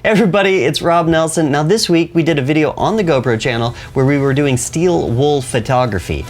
Everybody, it's Rob Nelson. Now this week we did a video on the GoPro channel where we were doing steel wool photography.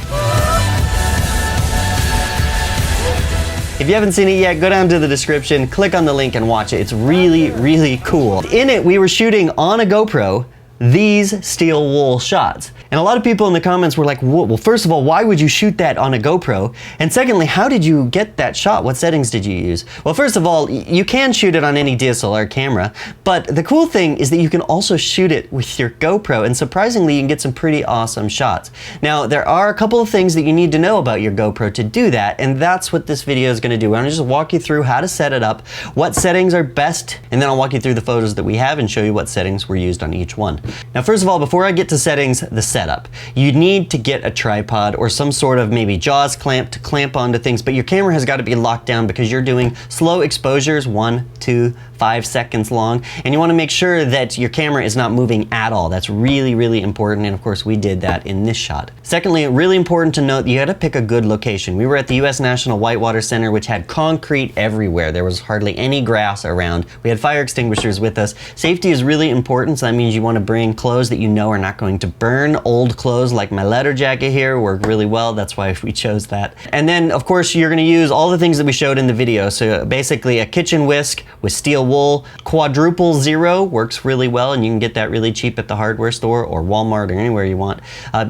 If you haven't seen it yet, go down to the description, click on the link and watch it. It's really cool. In it, we were shooting on a GoPro these steel wool shots. And a lot of people in the comments were like, well, first of all, why would you shoot that on a GoPro? And secondly, how did you get that shot? What settings did you use? Well, first of all, you can shoot it on any DSLR camera, but the cool thing is that you can also shoot it with your GoPro, and surprisingly, you can get some pretty awesome shots. Now, there are a couple of things that you need to know about your GoPro to do that, and that's what this video is gonna do. I'm gonna just walk you through how to set it up, what settings are best, and then I'll walk you through the photos that we have and show you what settings were used on each one. Now, first of all, before I get to settings, the setup. You need to get a tripod or some sort of maybe JAWS clamp to clamp onto things, but your camera has got to be locked down because you're doing slow exposures, 1, 2, 5 seconds long, and you want to make sure that your camera is not moving at all. That's really important, and of course we did that in this shot. Secondly, really important to note, you got to pick a good location. We were at the US National Whitewater Center, which had concrete everywhere. There was hardly any grass around. We had fire extinguishers with us. Safety is really important, so that means you want to bring clothes that you know are not going to burn. Old clothes like my leather jacket here work really well. That's why we chose that. And then of course you're going to use all the things that we showed in the video. So basically a kitchen whisk with steel wool. Quadruple zero works really well, and you can get that really cheap at the hardware store or Walmart or anywhere you want.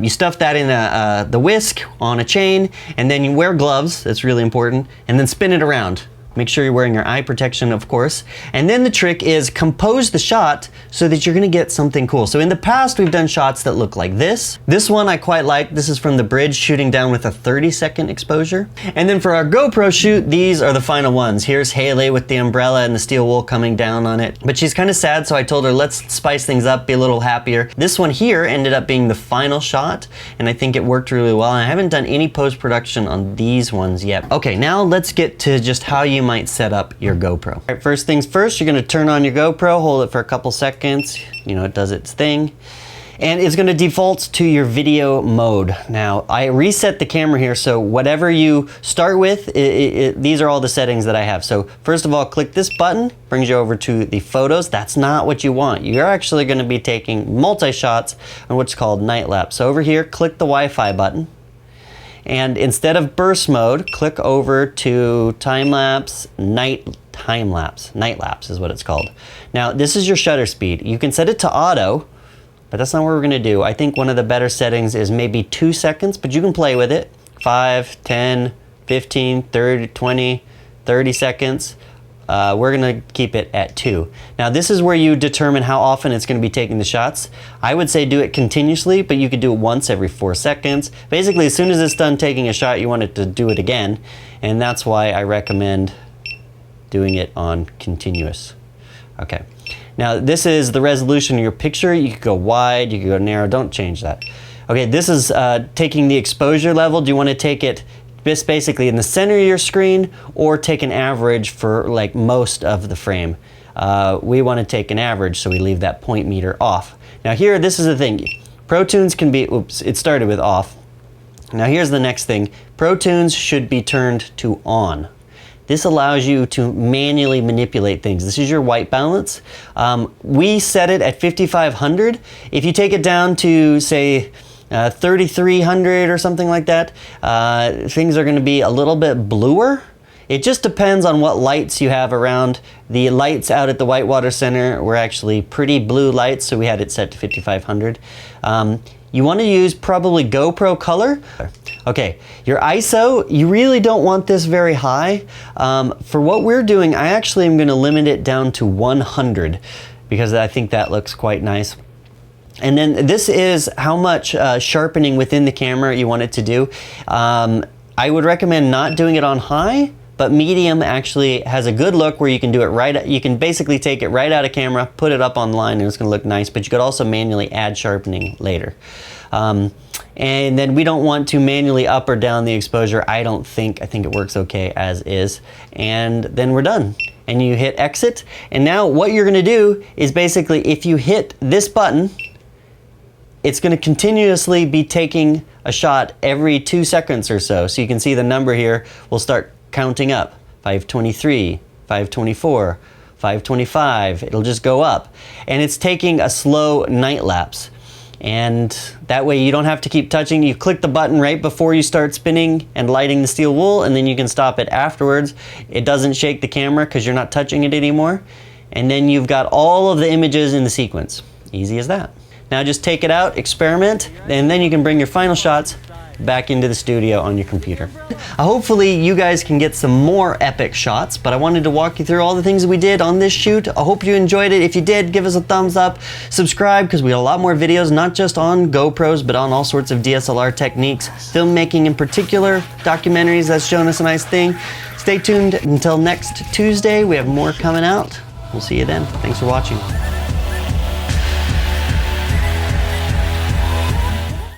You stuff that in the whisk on a chain, and then you wear gloves. That's really important. And then spin it around. Make sure you're wearing your eye protection, of course. And then the trick is compose the shot so that you're gonna get something cool. So in the past, we've done shots that look like this. This one I quite like. This is from the bridge shooting down with a 30-second exposure. And then for our GoPro shoot, these are the final ones. Here's Haley with the umbrella and the steel wool coming down on it. But she's kind of sad, so I told her, let's spice things up, be a little happier. This one here ended up being the final shot, and I think it worked really well. I haven't done any post-production on these ones yet. Okay, now let's get to just how you might set up your GoPro. All right, first things first, you're gonna turn on your GoPro, hold it for a couple seconds, you know, it does its thing, and it's gonna default to your video mode. Now, I reset the camera here, so whatever you start with, these are all the settings that I have. So first of all, click this button, brings you over to the photos. That's not what you want. You're actually gonna be taking multi-shots on what's called night-lapse. So over here, click the Wi-Fi button. And instead of burst mode, click over to time-lapse, night-lapse is what it's called. Now, this is your shutter speed. You can set it to auto, but that's not what we're gonna do. I think one of the better settings is maybe 2 seconds, but you can play with it. 5, 10, 15, 30, 20, 30 seconds. We're gonna keep it at 2. Now this is where you determine how often it's gonna be taking the shots. I would say do it continuously, but you could do it once every 4 seconds. Basically, as soon as it's done taking a shot, you want it to do it again, and that's why I recommend doing it on continuous. Okay, now this is the resolution of your picture. You could go wide, you could go narrow, don't change that. Okay, this is taking the exposure level. Do you wanna take it just basically in the center of your screen, or take an average for like most of the frame? We want to take an average, so we leave that point meter off. Now here, this is the thing. Protunes can be, oops, it started with off. Now here's the next thing. Protunes should be turned to on. This allows you to manually manipulate things. This is your white balance. We set it at 5500. If you take it down to, say, 3300 or something like that, things are going to be a little bit bluer. It just depends on what lights you have around. The lights out at the Whitewater Center were actually pretty blue lights, so we had it set to 5500. You want to use probably GoPro color. Okay, your ISO, you really don't want this very high. For what we're doing, I actually am going to limit it down to 100 because I think that looks quite nice. And then this is how much sharpening within the camera you want it to do. I would recommend not doing it on high, but medium actually has a good look where you can do it right. You can basically take it right out of camera, put it up online, and it's going to look nice, but you could also manually add sharpening later. And then we don't want to manually up or down the exposure. I think it works okay as is. And then we're done. And you hit exit. And now what you're going to do is basically, if you hit this button, it's going to continuously be taking a shot every 2 seconds or so. So you can see the number here will start counting up. 523, 524, 525, it'll just go up. And it's taking a slow night lapse. And that way you don't have to keep touching. You click the button right before you start spinning and lighting the steel wool, and then you can stop it afterwards. It doesn't shake the camera because you're not touching it anymore. And then you've got all of the images in the sequence. Easy as that. Now just take it out, experiment, and then you can bring your final shots back into the studio on your computer. Hopefully you guys can get some more epic shots, but I wanted to walk you through all the things that we did on this shoot. I hope you enjoyed it. If you did, give us a thumbs up, subscribe, because we got a lot more videos, not just on GoPros, but on all sorts of DSLR techniques, filmmaking in particular, documentaries. That's Jonas and I's thing. Stay tuned until next Tuesday. We have more coming out. We'll see you then. Thanks for watching.